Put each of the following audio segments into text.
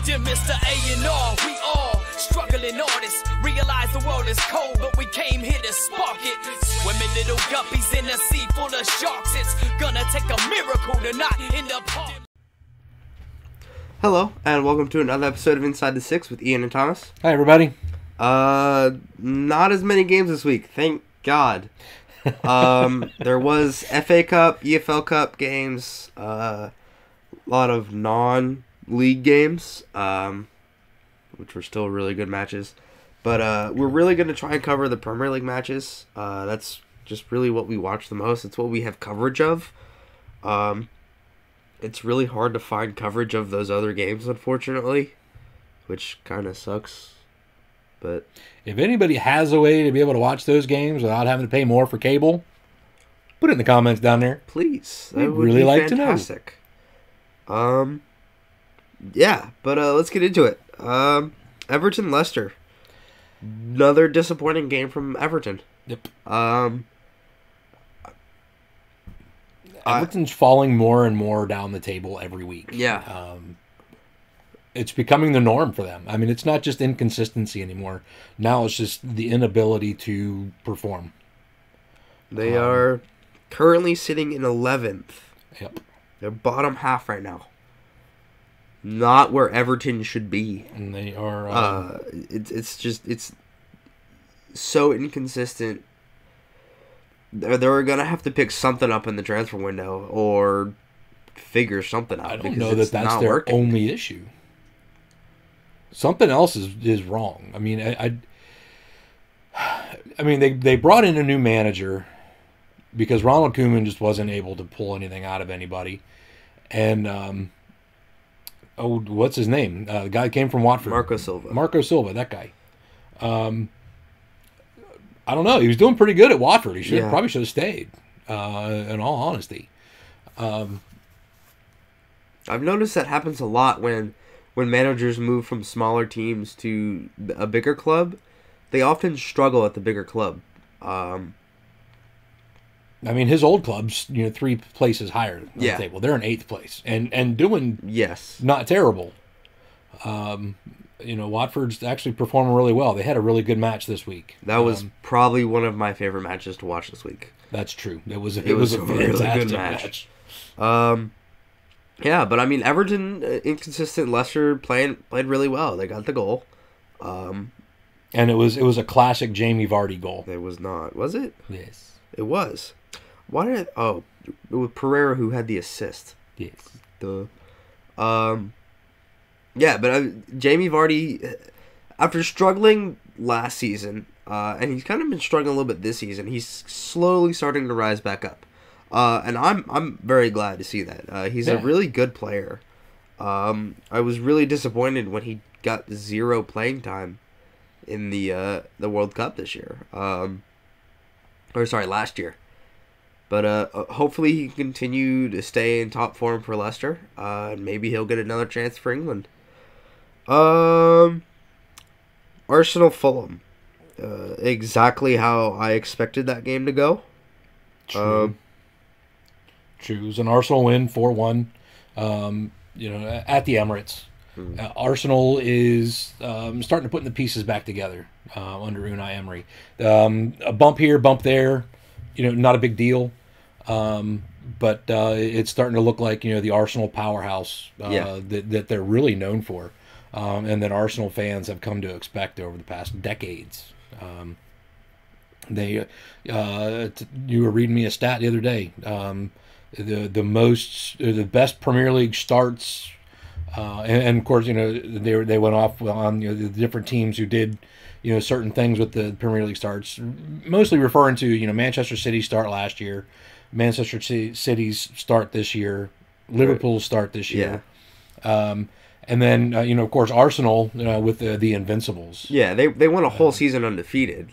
Dear Mr. A&R, we all struggling artists. Realize the world is cold, but we came here to spark it. Swimming little guppies in a sea full of sharks. It's gonna take a miracle to not end up harm. Hello, and welcome to another episode of Inside the Six with Ian and Thomas. Hi, everybody. Not as many games this week, thank God. There was FA Cup, EFL Cup games, a lot of non-league games, which were still really good matches. But we're really going to try and cover the Premier League matches. That's just really what we watch the most. It's what we have coverage of. It's really hard to find coverage of those other games, unfortunately, which kind of sucks. But if anybody has a way to be able to watch those games without having to pay more for cable, put it in the comments down there. Please, We'd really like fantastic. To know. Yeah, but let's get into it. Everton-Leicester. Another disappointing game from Everton. Yep. Everton's falling more and more down the table every week. Yeah. It's becoming the norm for them. I mean, it's not just inconsistency anymore. Now it's just the inability to perform. They are currently sitting in 11th. Yep. They're bottom half right now. Not where Everton should be. And they are... It's so inconsistent. They're going to have to pick something up in the transfer window or figure something out. I don't know that that's their only issue. Something else is wrong. I mean, I mean, they brought in a new manager because Ronald Koeman just wasn't able to pull anything out of anybody. And, what's his name? The guy came from Watford. Marco Silva. Marco Silva, that guy. I don't know. He was doing pretty good at Watford. He probably should have stayed, in all honesty. I've noticed that happens a lot when managers move from smaller teams to a bigger club. They often struggle at the bigger club. I mean, his old club's 3 places higher on the table. They're in 8th place and doing not terrible. Watford's actually performing really well. They had a really good match this week. That was probably one of my favorite matches to watch this week. That's true. It was a really good match. Yeah, but I mean, Everton, inconsistent. Leicester played really well. They got the goal. And it was a classic Jamie Vardy goal. It was not, was it? Yes. It was. Why did it? Oh, it was Pereira who had the assist. Yes. Yeah, but Jamie Vardy, after struggling last season, and he's kind of been struggling a little bit this season, he's slowly starting to rise back up. And I'm very glad to see that. He's a really good player. I was really disappointed when he got 0 playing time in the World Cup this year. Last year. But hopefully he can continue to stay in top form for Leicester. And maybe he'll get another chance for England. Arsenal Fulham. Exactly how I expected that game to go. True. It was an Arsenal win, 4-1. At the Emirates. Arsenal is starting to put the pieces back together under Unai Emery. A bump here, bump there, not a big deal. But it's starting to look like the Arsenal powerhouse that they're really known for, and that Arsenal fans have come to expect over the past decades. You were reading me a stat the other day. The best Premier League starts, and of course they went off on the different teams who did certain things with the Premier League starts, mostly referring to Manchester City's start last year, Manchester City's start this year, Liverpool's start this year, and then of course Arsenal with the Invincibles. Yeah, they won a whole season undefeated.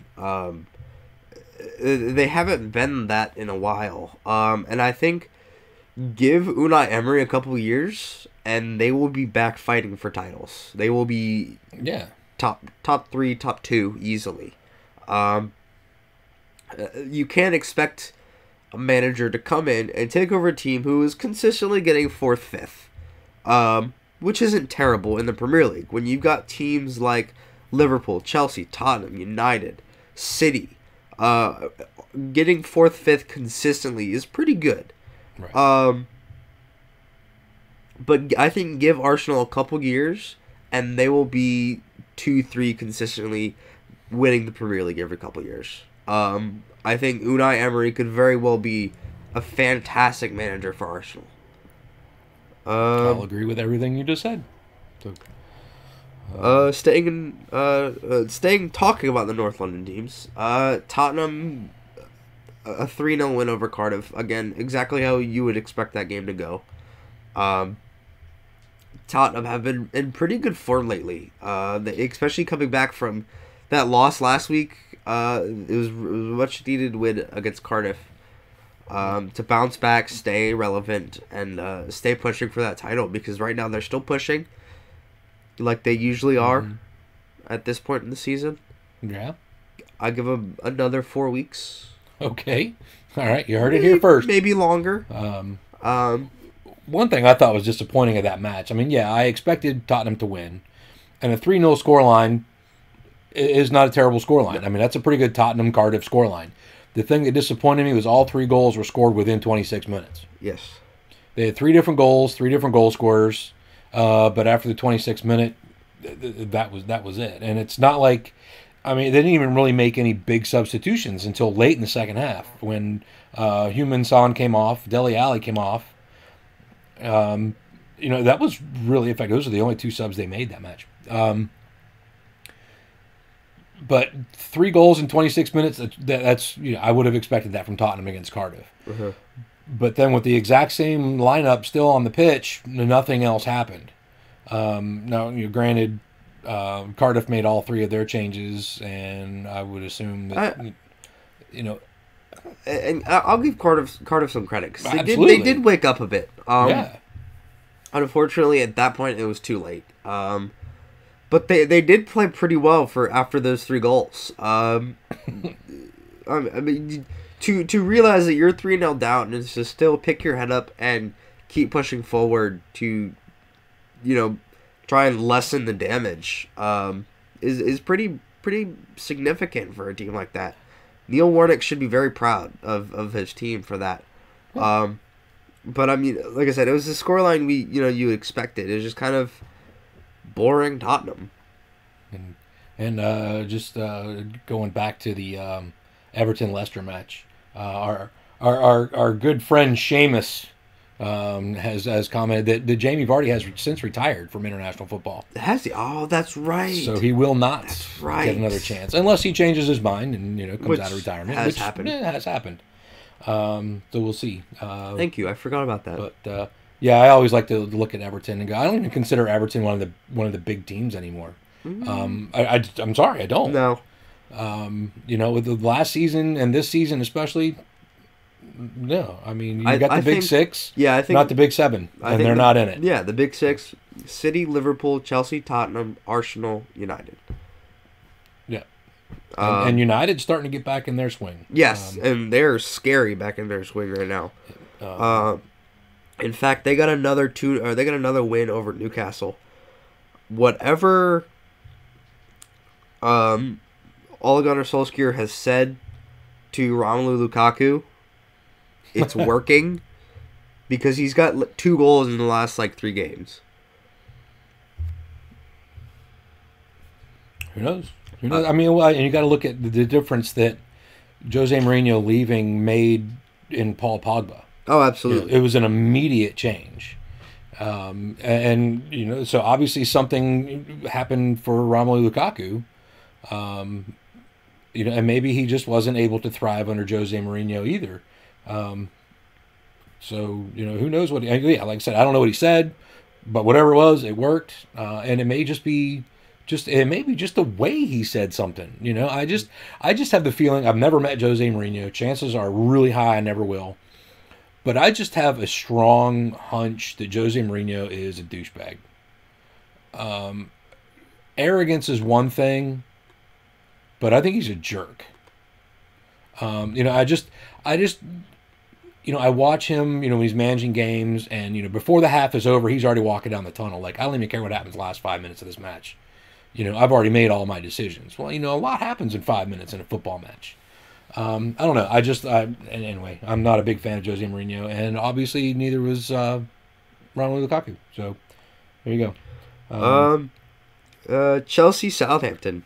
They haven't been that in a while. And I think give Unai Emery a couple of years, and they will be back fighting for titles. They will be top 3, top 2 easily. You can't expect a manager to come in and take over a team who is consistently getting 4th, 5th. which isn't terrible in the Premier League. When you've got teams like Liverpool, Chelsea, Tottenham, United, City, getting 4th, 5th consistently is pretty good. Right. But I think give Arsenal a couple years, and they will be 2-3 consistently winning the Premier League every couple years. I think Unai Emery could very well be a fantastic manager for Arsenal. I'll agree with everything you just said. So, staying talking about the North London teams. Tottenham, a 3-0 win over Cardiff. Again, exactly how you would expect that game to go. Tottenham have been in pretty good form lately. Especially coming back from that loss last week. It was a much needed win against Cardiff. To bounce back, stay relevant, and stay pushing for that title, because right now they're still pushing like they usually are at this point in the season. Yeah. I give them another 4 weeks. Okay. All right. You heard it here first. Maybe longer. One thing I thought was disappointing of that match. I mean, yeah, I expected Tottenham to win, and a 3-0 scoreline is not a terrible scoreline. I mean, that's a pretty good Tottenham Cardiff scoreline. The thing that disappointed me was all 3 goals were scored within 26 minutes. Yes. They had 3 different goals, 3 different goal scorers, but after the 26th minute, that was it. And it's not like, I mean, they didn't even really make any big substitutions until late in the second half when Heung-min Son came off, Dele Alli came off. That was really effective. Those are the only 2 subs they made that match. But 3 goals in 26 minutes, that's I would have expected that from Tottenham against Cardiff. Uh-huh. But then with the exact same lineup still on the pitch, nothing else happened. Now, granted, Cardiff made all 3 of their changes, and I would assume that, And I'll give Cardiff some credit, because Absolutely. they did wake up a bit. Yeah. Unfortunately, at that point, it was too late. But they did play pretty well after those 3 goals. I mean, to realize that you're 3-0 down and to still pick your head up and keep pushing forward to, try and lessen the damage, is pretty significant for a team like that. Neil Warnock should be very proud of his team for that. But I mean, like I said, it was the scoreline you expected. It was just kind of boring Tottenham. And just going back to the Everton-Leicester match, our good friend Seamus has commented that Jamie Vardy has since retired from international football. Has he? Oh, that's right. So he will not right. get another chance unless he changes his mind and comes out of retirement, which has happened. So we'll see. Thank you. I forgot about that. But yeah, I always like to look at Everton and go, I don't even consider Everton one of the big teams anymore. Mm-hmm. I'm sorry, I don't. No. With the last season and this season especially, no. I mean, you got the big 6. Yeah, I think not the big 7, and they're not in it. Yeah, the big 6: City, Liverpool, Chelsea, Tottenham, Arsenal, United. Yeah. And United's starting to get back in their swing. Yes, and they're scary back in their swing right now. In fact, they got another win over Newcastle. Whatever Ole Gunnar Solskjaer has said to Romelu Lukaku, it's working, because he's got 2 goals in the last 3 games. Who knows? I mean, and you got to look at the difference that Jose Mourinho leaving made in Paul Pogba. Oh, absolutely. It was an immediate change. So obviously something happened for Romelu Lukaku. And maybe he just wasn't able to thrive under Jose Mourinho either. Who knows what like I said, I don't know what he said, but whatever it was, it worked. And it may just be just the way he said something. I just have the feeling, I've never met Jose Mourinho. Chances are really high I never will. But I just have a strong hunch that Jose Mourinho is a douchebag. Arrogance is one thing, but I think he's a jerk. I I watch him, when he's managing games, and before the half is over, he's already walking down the tunnel. Like, I don't even care what happens the last 5 minutes of this match. I've already made all my decisions. Well, a lot happens in 5 minutes in a football match. I don't know. Anyway, I'm not a big fan of Jose Mourinho, and obviously neither was Romelu Lukaku. So there you go. Chelsea Southampton.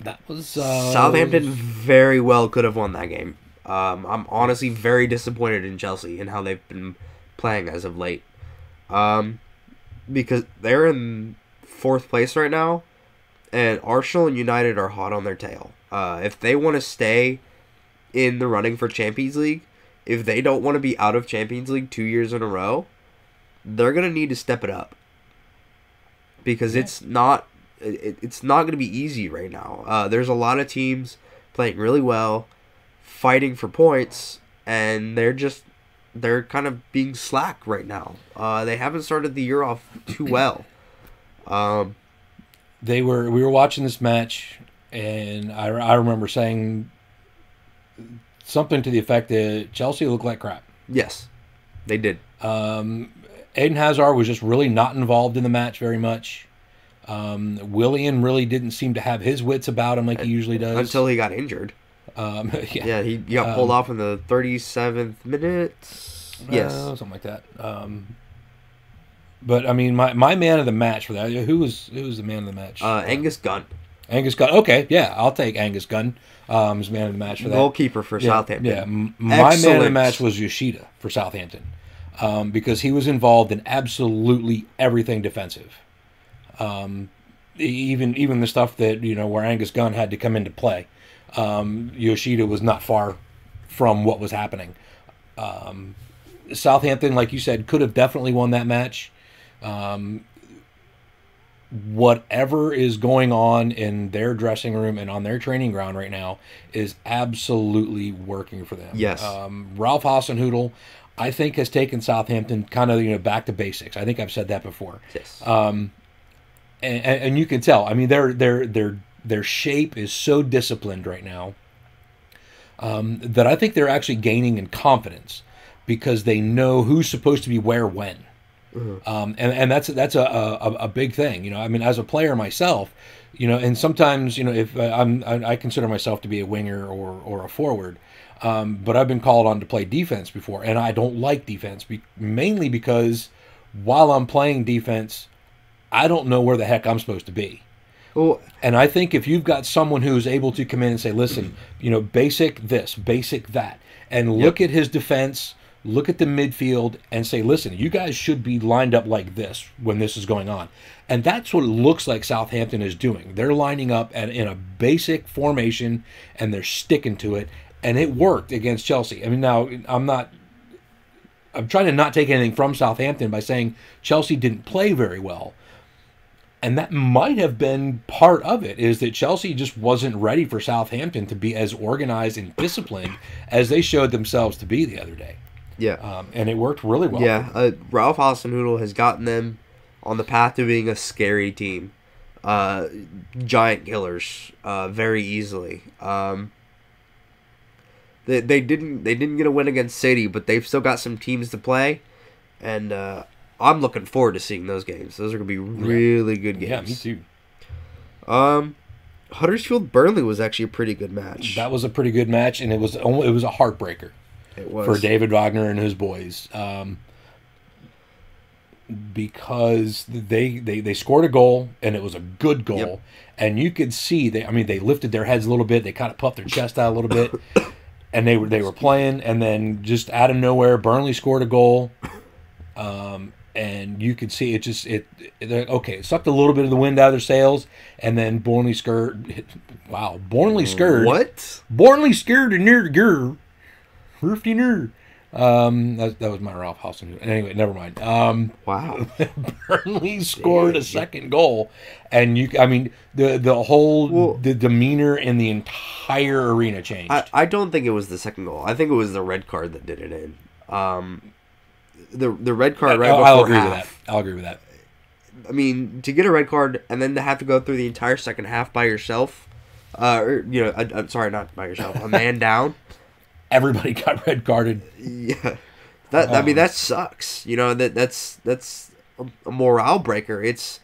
That was Southampton very well could have won that game. I'm honestly very disappointed in Chelsea and how they've been playing as of late. Because they're in 4th place right now, and Arsenal and United are hot on their tail. If they want to stay in the running for Champions League, if they don't want to be out of Champions League 2 years in a row, they're going to need to step it up. Because it's not going to be easy right now. There's a lot of teams playing really well, fighting for points, and they're kind of being slack right now. They haven't started the year off too well. We were watching this match, and I remember saying something to the effect that Chelsea looked like crap. Yes, they did. Eden Hazard was just really not involved in the match very much. Willian really didn't seem to have his wits about him like he usually does. Until he got injured. Yeah, he got pulled off in the 37th minute. Yes. Something like that. But, I mean, my man of the match for that, who was the man of the match? Angus Gunn. Angus Gunn. Okay, yeah, I'll take Angus Gunn as man of the match for that. Goalkeeper for Southampton. Yeah, my man of the match was Yoshida for Southampton. Because he was involved in absolutely everything defensive. Even the stuff that, where Angus Gunn had to come into play. Yoshida was not far from what was happening. Southampton, like you said, could have definitely won that match. Whatever is going on in their dressing room and on their training ground right now is absolutely working for them. Yes. Ralph Hasenhüttl, I think, has taken Southampton kind of back to basics. I think I've said that before. Yes. And you can tell. I mean, their shape is so disciplined right now that I think they're actually gaining in confidence because they know who's supposed to be where when. Mm-hmm. And that's a big thing. I mean, as a player myself, and sometimes, if I consider myself to be a winger or a forward, but I've been called on to play defense before, and I don't like defense mainly because while I'm playing defense, I don't know where the heck I'm supposed to be. Well, and I think if you've got someone who's able to come in and say, listen, basic this, basic that, and look at his defense, look at the midfield, and say, listen, you guys should be lined up like this when this is going on. And that's what it looks like Southampton is doing. They're lining up in a basic formation, and they're sticking to it, and it worked against Chelsea. I mean, now, I'm trying to not take anything from Southampton by saying Chelsea didn't play very well. And that might have been part of it, is that Chelsea just wasn't ready for Southampton to be as organized and disciplined as they showed themselves to be the other day. Yeah. And it worked really well. Yeah, Ralph Hasenhüttl has gotten them on the path to being a scary team. Giant killers, very easily. They didn't get a win against City, but they've still got some teams to play. And I'm looking forward to seeing those games. Those are going to be really good games. Yeah, me too. Huddersfield-Burnley was actually a pretty good match. That was a pretty good match, and it was a heartbreaker. It was. For David Wagner and his boys. Because they scored a goal, and it was a good goal. Yep. And you could see, they lifted their heads a little bit. They kind of puffed their chest out a little bit. And they were playing, and then just out of nowhere, Burnley scored a goal. And you could see it sucked a little bit of the wind out of their sails, and then Burnley scored. Wow, Burnley scored. What? Burnley scored in near the that was my Ralph Hasenhüttl. Anyway, never mind. Wow. Burnley scored a second goal, and the whole the demeanor in the entire arena changed. I don't think it was the second goal. I think it was the red card that did it in. The red card right before half. I'll agree with that. I mean, to get a red card and then to have to go through the entire second half by yourself, I'm sorry, not by yourself, a man down. everybody got red carded. Yeah, I mean that sucks. You know that's a morale breaker. It's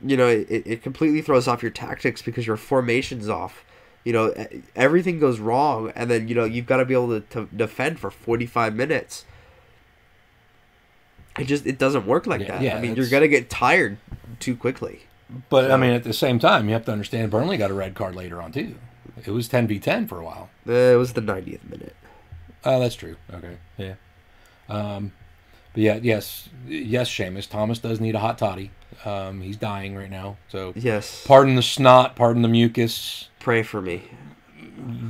it completely throws off your tactics because your formation's off. Everything goes wrong, and then you've got to be able to defend for 45 minutes. It doesn't work like that. Yeah, I mean, you're gonna get tired too quickly. But I mean, at the same time, you have to understand Burnley got a red card later on too. It was 10v10 for a while. It was the 90th minute. Oh, that's true. Okay, yeah. But yeah, yes, Seamus. Thomas does need a hot toddy. He's dying right now. So yes. Pardon the snot. Pardon the mucus. Pray for me.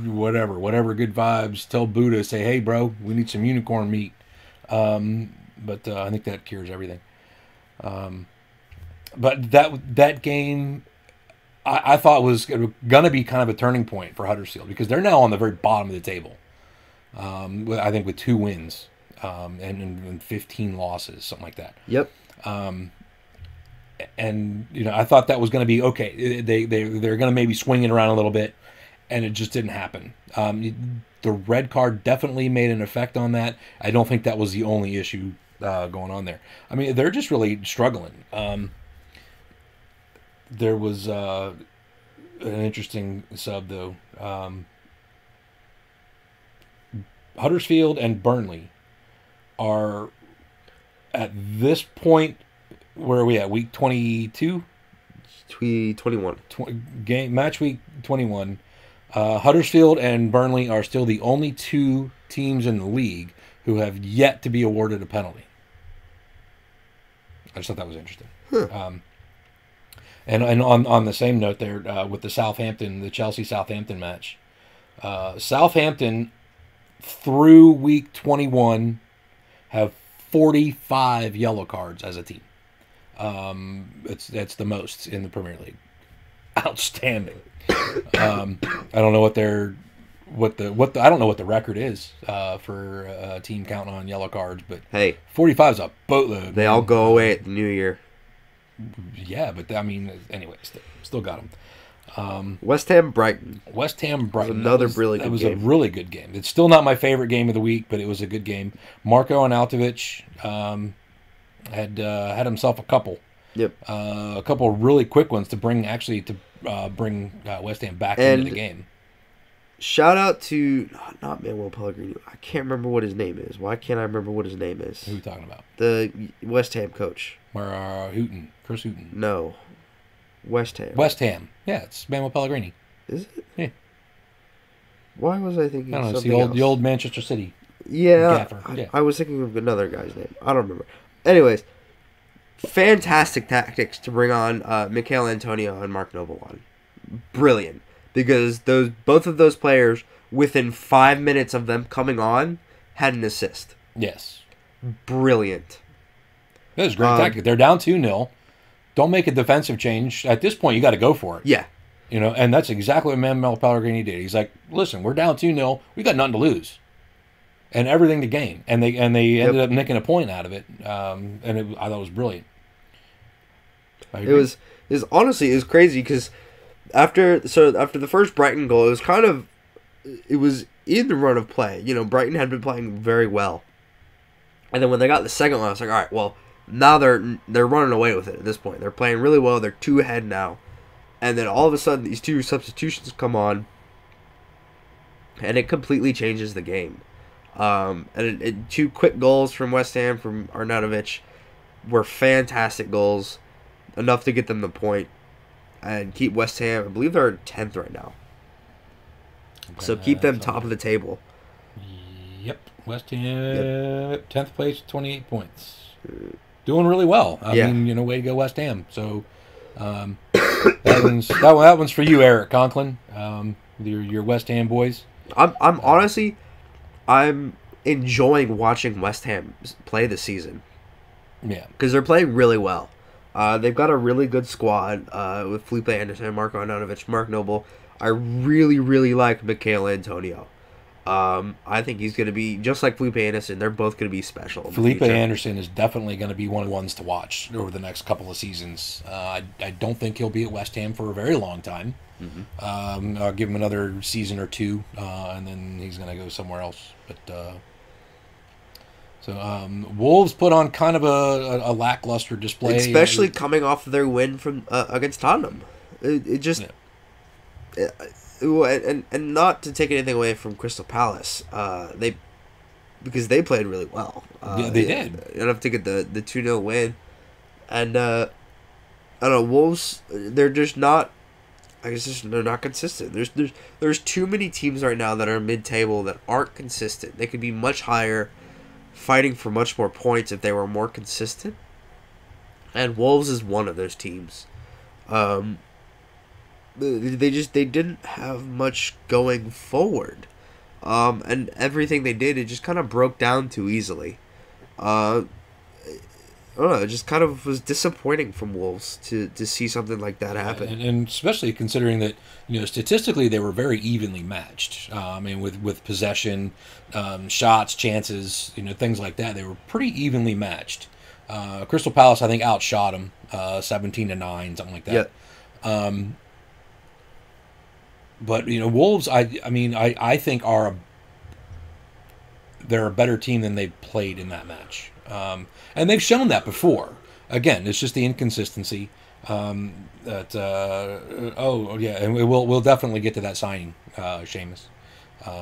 Whatever good vibes. Tell Buddha, say, hey, bro, we need some unicorn meat. But I think that cures everything. But that game, I thought was going to be kind of a turning point for Huddersfield because they're now on the very bottom of the table. I think with 2 wins and 15 losses, something like that. Yep. And I thought that was going to be okay. They're going to maybe swing it around a little bit, and it just didn't happen. The red card definitely made an effect on that. I don't think that was the only issue going on there. I mean, they're just really struggling. There was an interesting sub though. Huddersfield and Burnley are at this point. Where are we at? Week 22? 21. Match week 21. Huddersfield and Burnley are still the only 2 teams in the league who have yet to be awarded a penalty. I just thought that was interesting. Huh. And on the same note there, with the Chelsea-Southampton match, Southampton through week 21 have 45 yellow cards as a team. That's the most in the Premier League. Outstanding. I don't know what I don't know what the record is for a team counting on yellow cards, but hey, 45 is a boatload. They all go away at the New Year. Yeah, but I mean, anyway, still got them. West Ham Brighton. Another really good game. It was a really good game. It's still not my favorite game of the week, but it was a good game. Marco Arnautovic had himself a couple. Yep. A couple of really quick ones to bring West Ham back into the game. Shout out to not Manuel Pellegrini. I can't remember what his name is. Why can't I remember what his name is? Who are you talking about? The West Ham coach. Chris Hughton. No. West Ham. West Ham. Yeah, it's Manuel Pellegrini. Is it? Yeah. Why was I thinking? I don't know. It's something the old Manchester City. Yeah, yeah. I was thinking of another guy's name. I don't remember. Anyways, fantastic tactics to bring on Mikel Antonio and Mark Noble on. Brilliant. Because both of those players, within 5 minutes of them coming on, had an assist. Yes. Brilliant. That was a great tactic. They're down 2-0. Don't make a defensive change. At this point, you got to go for it. Yeah. And that's exactly what Manuel Pellegrini did. He's like, listen, we're down 2-0. We got nothing to lose. And everything to gain. And they ended up nicking a point out of it. And I thought it was brilliant. It was honestly, it was crazy because after the first Brighton goal, it was in the run of play. Brighton had been playing very well. And then when they got the second one, I was like, all right, well, now they're running away with it at this point. They're playing really well. They're 2 ahead now. And then all of a sudden, these 2 substitutions come on, and it completely changes the game. And 2 quick goals from West Ham, from Arnautovic, were fantastic goals, enough to get them the point, and keep West Ham, I believe they're 10th right now. Okay, so keep them top of the table. Yep, West Ham, 10th place, 28 points. Doing really well. I mean, way to go West Ham. So that one's for you, Eric Conklin, your West Ham boys. I'm honestly, I'm enjoying watching West Ham play this season. Yeah, because they're playing really well. They've got a really good squad with Felipe Anderson, Marco Arnautovic, Mark Noble. I really, really like Mikel Antonio. I think he's going to be just like Felipe Anderson. They're both going to be special. Felipe Anderson is definitely going to be one of the ones to watch over the next couple of seasons. I don't think he'll be at West Ham for a very long time. Mm-hmm. I'll give him another season or two, and then he's going to go somewhere else. But Wolves put on kind of a lackluster display, especially coming off of their win from against Tottenham. It just. Yeah. And not to take anything away from Crystal Palace, because they played really well. Yeah, they did. You don't have to get the 2-0 win. And, I don't know, Wolves, they're just not, I guess they're not consistent. There's too many teams right now that are mid-table that aren't consistent. They could be much higher, fighting for much more points if they were more consistent. And Wolves is one of those teams. They didn't have much going forward, and everything they did, it just kind of broke down too easily. I don't know, it just kind of was disappointing from Wolves to see something like that happen, and especially considering that statistically they were very evenly matched. I mean, with possession, shots, chances, things like that, they were pretty evenly matched. Crystal Palace, I think, outshot them 17-9, something like that. Yeah. But Wolves, I think they're a better team than they've played in that match, and they've shown that before. Again, it's just the inconsistency. And we'll definitely get to that signing, Seamus.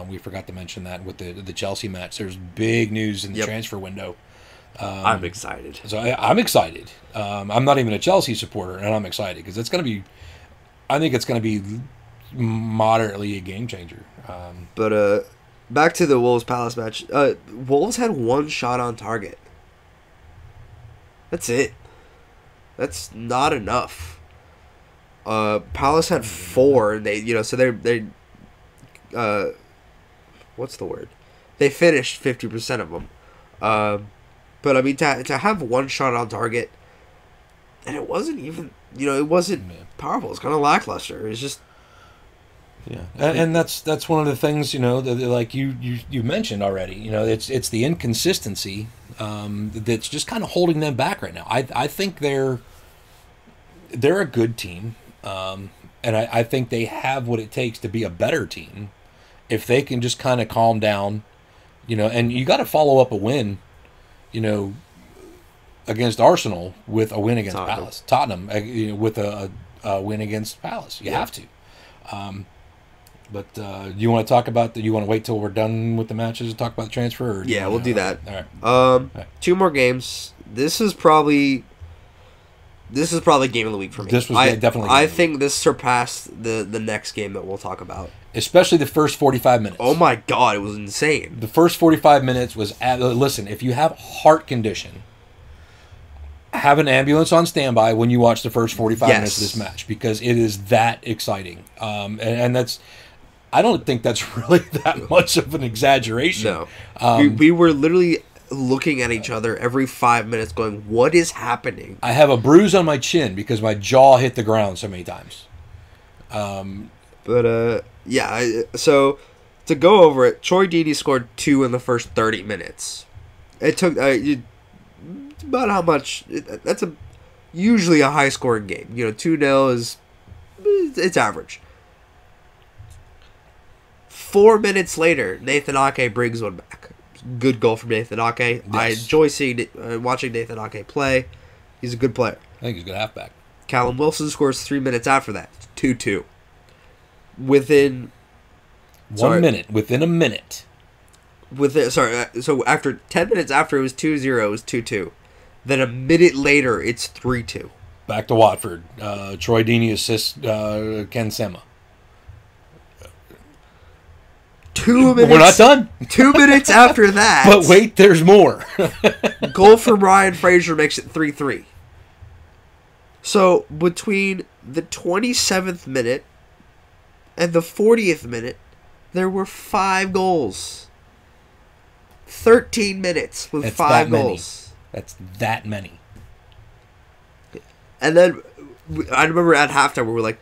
We forgot to mention that with the Chelsea match. There's big news in the transfer window. I'm excited. So I'm excited. I'm not even a Chelsea supporter, and I'm excited because it's going to be. I think it's going to be moderately a game changer. But back to the Wolves-Palace match. Wolves had one shot on target. That's it. That's not enough. Palace had 4. And they what's the word? They finished 50% of them. But I mean, to have one shot on target, and it wasn't even, it wasn't powerful. It's kind of lackluster. It's just. Yeah, and that's one of the things that, like you mentioned already. It's the inconsistency that's just kind of holding them back right now. I think they're a good team, and I think they have what it takes to be a better team if they can just kind of calm down, And you got to follow up a win, against Arsenal with a win against Tottenham, with a win against Palace. You have to. But you want to talk about you want to wait till we're done with the matches to talk about the transfer? Or we'll do that. All right. 2 more games. This is probably game of the week for me. This was definitely. I think this surpassed the next game that we'll talk about. Especially the first 45 minutes. Oh my God, it was insane. The first 45 minutes was. Listen, if you have heart condition, have an ambulance on standby when you watch the first 45 minutes of this match because it is that exciting. And that's. I don't think that's really that much of an exaggeration. No. We were literally looking at each other every 5 minutes going, what is happening? I have a bruise on my chin because my jaw hit the ground so many times. So to go over it, Troy Deeney scored 2 in the first 30 minutes. It took about how much. That's usually a high-scoring game. 2-0 is it's average. 4 minutes later, Nathan Ake brings one back. Good goal from Nathan Ake. Yes. I enjoy watching Nathan Ake play. He's a good player. I think he's a good halfback. Callum Wilson scores 3 minutes after that. 2-2. Within a minute. So after 10 minutes after it was 2-0, it was 2-2. Then a minute later, it's 3-2. Back to Watford. Troy Deeney assists Ken Sema. 2 minutes. We're not done. 2 minutes after that. But wait, there's more. Goal from Ryan Fraser makes it 3-3. So between the 27th minute and the 40th minute, there were 5 goals. 13 minutes with 5 goals. That's that many. And then I remember at halftime we were like,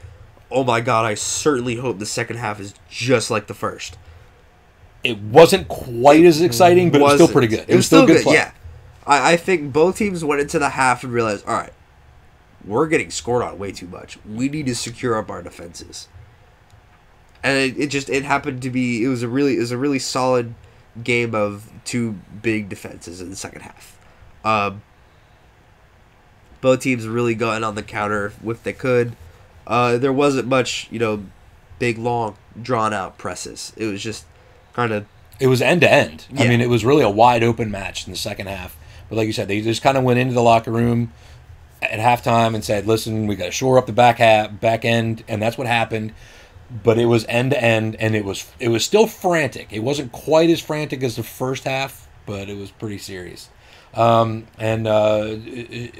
oh my God, I certainly hope the second half is just like the first. It wasn't quite as exciting, but it was still pretty good. It was still good. play. Yeah, I think both teams went into the half and realized, all right, we're getting scored on way too much. We need to secure up our defenses. And it happened to be, it was a really solid game of two big defenses in the second half. Both teams really going on the counter if they could. There wasn't much, big, long, drawn-out presses. It was just kind of... It was end-to-end. Yeah. I mean, it was really a wide-open match in the second half. But like you said, they just kind of went into the locker room at halftime and said, listen, we got to shore up the back end, and that's what happened. But it was end-to-end, and it was still frantic. It wasn't quite as frantic as the first half, but it was pretty serious. And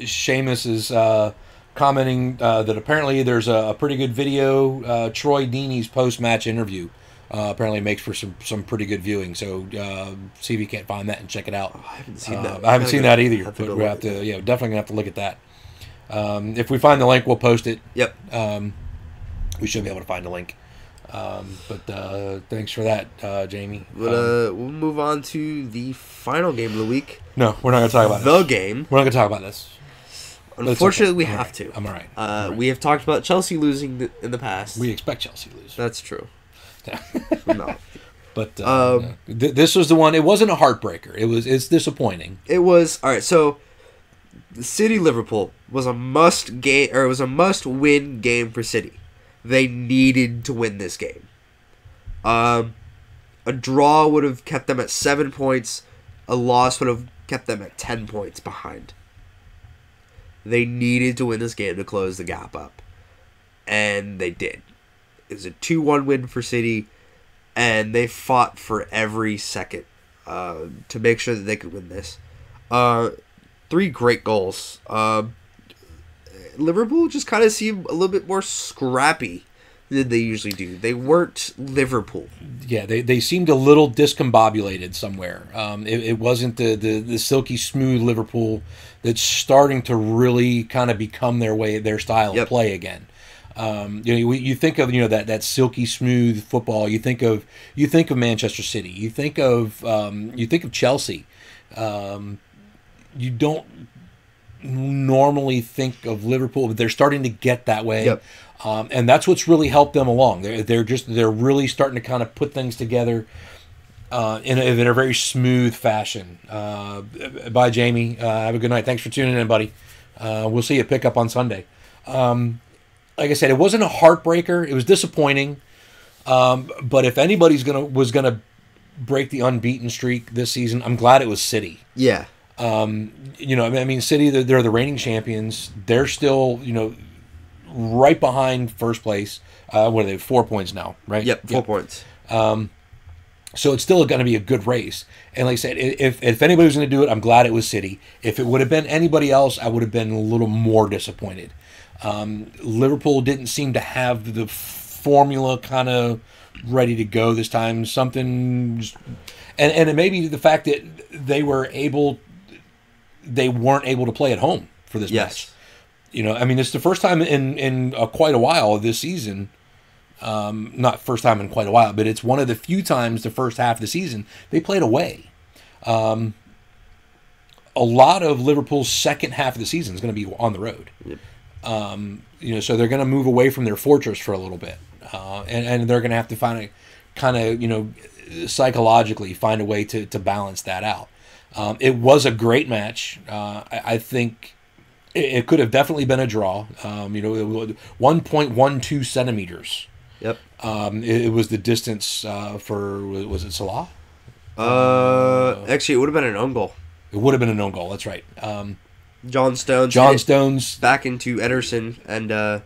Seamus is commenting that apparently there's a pretty good video. Troy Deeney's post-match interview apparently makes for some pretty good viewing. So see if you can't find that and check it out. I haven't seen that. I haven't seen that either, but we have to, definitely gonna have to look at that. If we find the link, we'll post it. Yep. We should be able to find a link. But thanks for that, Jamie. But we'll move on to the final game of the week. No, we're not going to talk about the this. game. We're not going to talk about this. Unfortunately, we I'm have right. to. I'm all right. We have talked about Chelsea losing in the past. We expect Chelsea to lose. That's true. Yeah. No. But this was the one. It wasn't a heartbreaker. It's disappointing. It was all right. So, the City Liverpool was a must win game for City. They needed to win this game. A draw would have kept them at 7 points. A loss would have kept them at 10 points behind. They needed to win this game to close the gap up. And they did. It was a 2-1 win for City. And they fought for every second to make sure that they could win this. 3 great goals. Liverpool just kind of seemed a little bit more scrappy than they usually do. They weren't Liverpool. Yeah, they seemed a little discombobulated somewhere. It wasn't the silky smooth Liverpool that's starting to really kind of become their style of play again. You think of that silky smooth football. You think of Manchester City. You think of Chelsea. You don't normally think of Liverpool, but they're starting to get that way. Yep. And that's what's really helped them along. They're really starting to kind of put things together in a very smooth fashion. Bye, Jamie. Have a good night. Thanks for tuning in, buddy. We'll see you pick up on Sunday. Like I said, it wasn't a heartbreaker. It was disappointing. But if anybody's was gonna break the unbeaten streak this season, I'm glad it was City. Yeah. City, they're the reigning champions. They're still, right behind first place. What are they, 4 points now, right? Yep, 4 points. So it's still going to be a good race. And like I said, if anybody was going to do it, I'm glad it was City. If it would have been anybody else, I would have been a little more disappointed. Liverpool didn't seem to have the formula kind of ready to go this time. And it may be the fact that they weren't able to play at home for this match. It's the first time in quite a while this season. Not first time in quite a while, but it's one of the few times the first half of the season they played away. A lot of Liverpool's second half of the season is going to be on the road. Yep. So they're going to move away from their fortress for a little bit, and they're going to have to find psychologically find a way to balance that out. It was a great match. I think it could have definitely been a draw. 1.12 centimeters. Yep. It was the distance for, was it Salah? Actually, it would have been an own goal. It would have been an own goal. That's right. John Stones back into Ederson and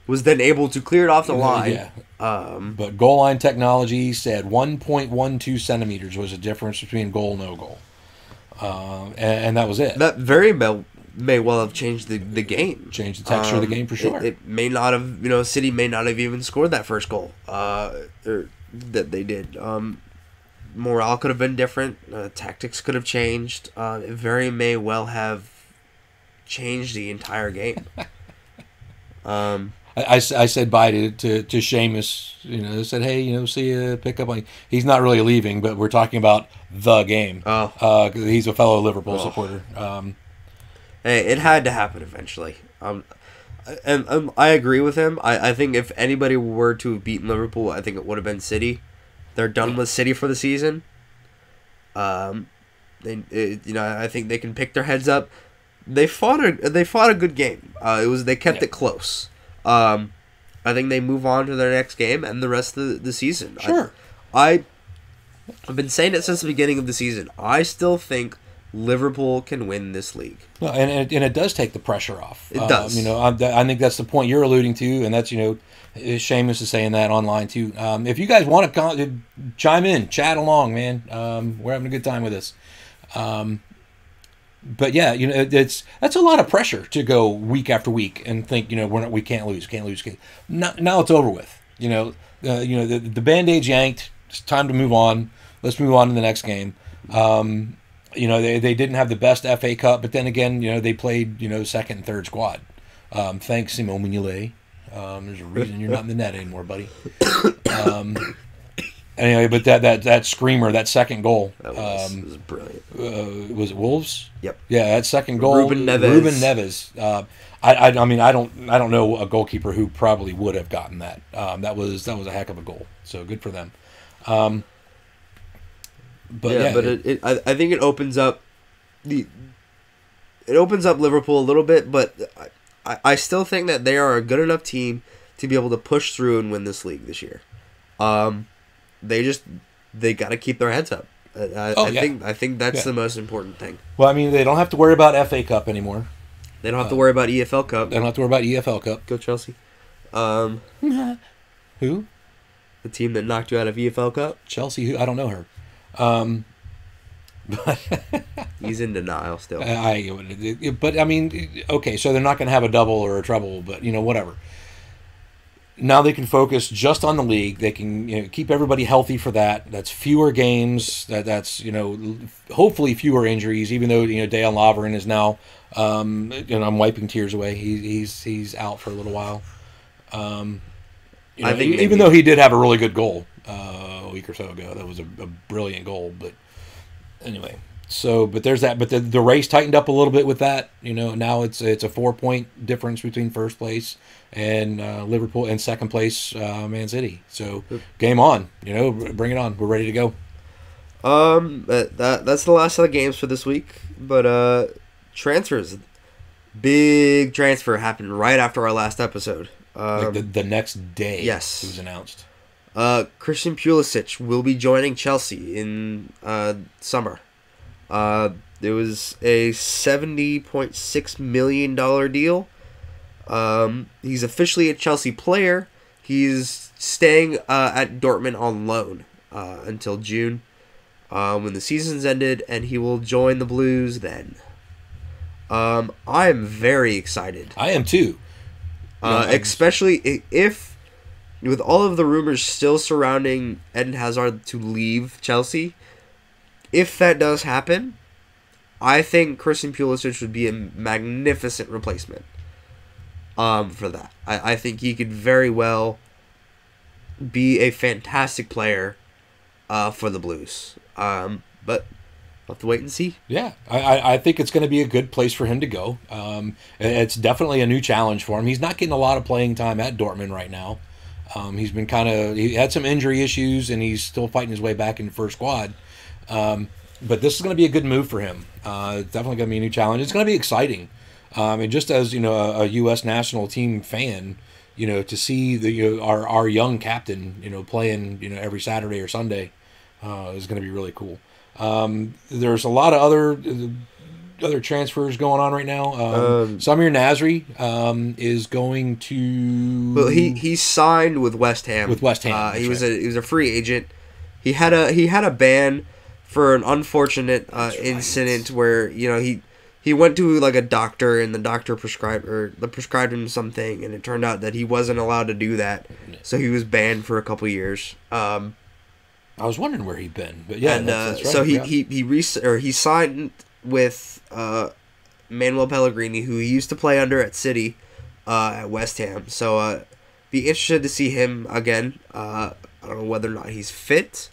was then able to clear it off the line. Yeah. But goal line technology said 1.12 centimeters was the difference between goal and no goal. And that was it. That very may well have changed the game. Changed the texture of the game for sure. It may not have, City may not have even scored that first goal that they did. Morale could have been different. Tactics could have changed. It very may well have changed the entire game. I said bye to Seamus. I said, hey, see you, pick up. He's not really leaving, but we're talking about the game. Oh. 'Cause he's a fellow Liverpool supporter. Hey, it had to happen eventually. And I agree with him. I think if anybody were to have beaten Liverpool, I think it would have been City. They're done with City for the season. I think they can pick their heads up. They fought a good game. They kept it close. I think they move on to their next game and the rest of the season. Sure. I've been saying it since the beginning of the season. I still think Liverpool can win this league. Well, and it does take the pressure off. It does. I think that's the point you're alluding to, and that's Seamus is saying that online too. If you guys want to chime in, chat along, man. We're having a good time with this. But yeah, that's a lot of pressure to go week after week and think we can't lose. Now it's over with. The Band-Aid's yanked. It's time to move on. Let's move on to the next game. They didn't have the best FA Cup, but then again, they played second and third squad. Thanks, Simon Mignolet. There's a reason you're not in the net anymore, buddy. Anyway, but that screamer, that second goal, was brilliant. Was it Wolves? Yep. Yeah, that second goal, Ruben Neves. I don't know a goalkeeper who probably would have gotten that. That was a heck of a goal. So good for them. I think it opens up Liverpool a little bit, but I still think that they are a good enough team to be able to push through and win this league this year. They got to keep their heads up. I think that's the most important thing. Well, they don't have to worry about FA Cup anymore. They don't have to worry about EFL Cup. They don't have to worry about EFL Cup. Go Chelsea. Who? The team that knocked you out of EFL Cup? Chelsea. Who? I don't know her. But he's in denial still. Okay, so they're not going to have a double or a treble, but whatever. Now they can focus just on the league. They can keep everybody healthy for that. That's fewer games. That's hopefully fewer injuries. Even though Dejan Lovren is now, I'm wiping tears away. He's out for a little while. I think even though he did have a really good goal a week or so ago, that was a brilliant goal. But anyway, but there's that. But the race tightened up a little bit with that. Now it's a 4-point difference between first place and Liverpool and second place Man City. So game on. Bring it on. We're ready to go. That's the last of the games for this week. But transfers, big transfer happened right after our last episode. The next day, yes, it was announced. Christian Pulisic will be joining Chelsea in summer. It was a $70.6 million deal. He's officially a Chelsea player. He's staying at Dortmund on loan until June when the season's ended, and he will join the Blues then. I am very excited. I am too. Especially if, with all of the rumors still surrounding Eden Hazard to leave Chelsea, if that does happen, I think Christian Pulisic would be a magnificent replacement for that. I think he could very well be a fantastic player for the Blues. But we'll have to wait and see. Yeah, I think it's going to be a good place for him to go. It's definitely a new challenge for him. He's not getting a lot of playing time at Dortmund right now. He's been he had some injury issues, and he's still fighting his way back into first squad. But this is going to be a good move for him. It's definitely going to be a new challenge. It's going to be exciting. And just as a U.S. national team fan, to see our young captain, playing every Saturday or Sunday, is going to be really cool. There's a lot of other transfers going on right now. Samir Nasri is going to. Well, he signed with West Ham. With West Ham, he was a free agent. He had a ban for an unfortunate incident where he went to like a doctor, and the doctor prescribed him something, and it turned out that he wasn't allowed to do that, so he was banned for a couple years. I was wondering where he'd been, but yeah, and that's right. So he signed with Manuel Pellegrini, who he used to play under at City, at West Ham. So be interested to see him again. I don't know whether or not he's fit.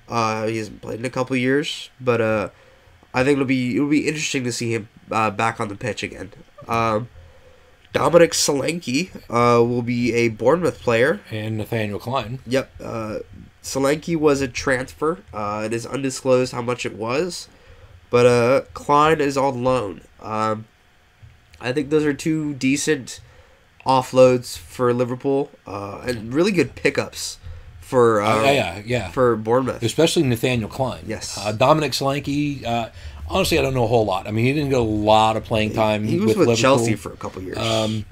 He hasn't played in a couple years, but I think it'll be interesting to see him back on the pitch again. Dominic Solanke will be a Bournemouth player. And Nathaniel Klein. Yep. Solanke was a transfer. It is undisclosed how much it was, but Klein is on loan. I think those are two decent offloads for Liverpool and really good pickups for for Bournemouth, especially Nathaniel Klein. Yes. Dominic Solanke. Honestly, I don't know a whole lot. I mean, he didn't get a lot of playing time. He was with Liverpool. Chelsea for a couple years.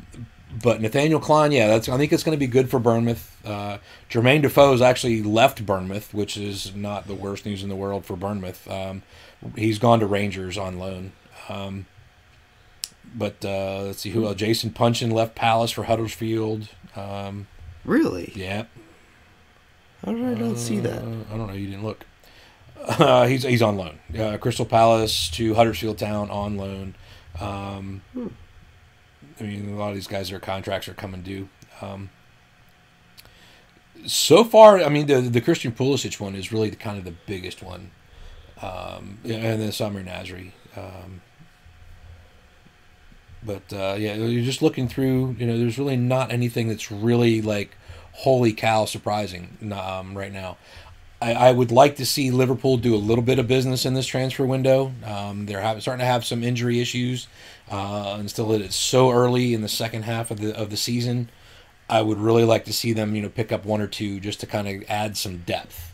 But Nathaniel Klein, I think it's going to be good for Bournemouth. Jermaine Defoe has actually left Bournemouth, which is not the worst news in the world for Bournemouth. He's gone to Rangers on loan. But let's see who else. Jason Punchin left Palace for Huddersfield. Really? Yeah. How did I not see that? I don't know. You didn't look. He's on loan. Crystal Palace to Huddersfield Town on loan. I mean, a lot of these guys, their contracts are coming due. So far, I mean, the Christian Pulisic one is really kind of the biggest one. And then Samir Nasri. But you're just looking through, there's really not anything that's really like, holy cow, surprising right now. I would like to see Liverpool do a little bit of business in this transfer window. They're starting to have some injury issues, and still it's so early in the second half of the season. I would really like to see them, pick up one or two just to kind of add some depth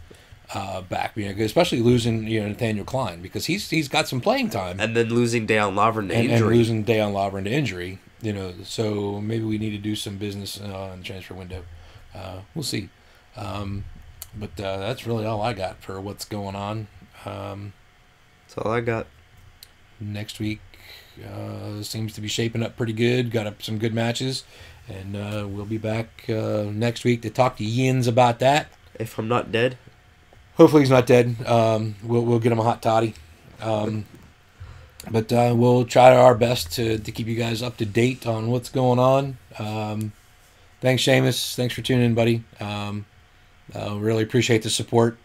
back. Especially losing Nathaniel Klein, because he's got some playing time, and then losing Dejan Lovren to injury. And losing Dejan Lovren to injury. So maybe we need to do some business in the transfer window. We'll see. But that's really all I got for what's going on. That's all I got. Next week seems to be shaping up pretty good. Got up some good matches. And we'll be back next week to talk to Yins about that. If I'm not dead. Hopefully he's not dead. We'll get him a hot toddy. But we'll try our best to keep you guys up to date on what's going on. Thanks, Seamus. Thanks for tuning in, buddy. Really appreciate the support.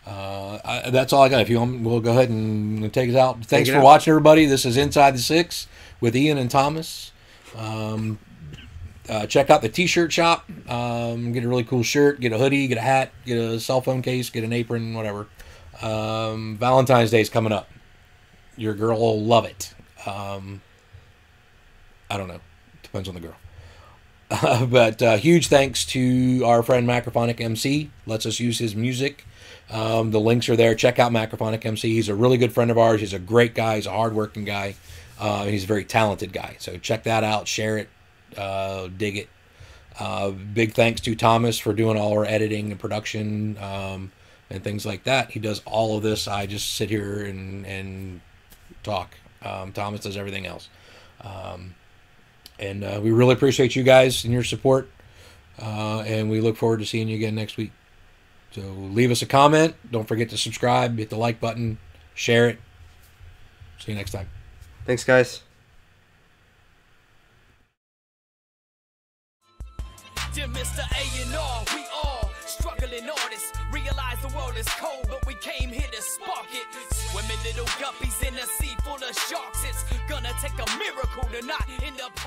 That's all I got. If you want, we'll go ahead and take us out. Thanks for watching, everybody. This is Inside the Six with Ian and Thomas. Check out the t-shirt shop. Get a really cool shirt, get a hoodie, get a hat, get a cell phone case, get an apron, whatever. Valentine's Day is coming up. Your girl will love it. I don't know. Depends on the girl. But huge thanks to our friend Macrophonic MC. Lets us use his music. The links are there. Check out Macrophonic MC. He's a really good friend of ours. He's a great guy. He's a hardworking guy. He's a very talented guy. So check that out. Share it. Dig it. Big thanks to Thomas for doing all our editing and production and things like that. He does all of this. I just sit here and talk. Thomas does everything else. And we really appreciate you guys and your support. And we look forward to seeing you again next week. So leave us a comment. Don't forget to subscribe. Hit the like button. Share it. See you next time. Thanks, guys. Dear Mr. A&R, we all struggling artists. Realize the world is cold, but we came here to spark it. Swimming little guppies in a sea full of sharks. It's gonna take a miracle to not end up.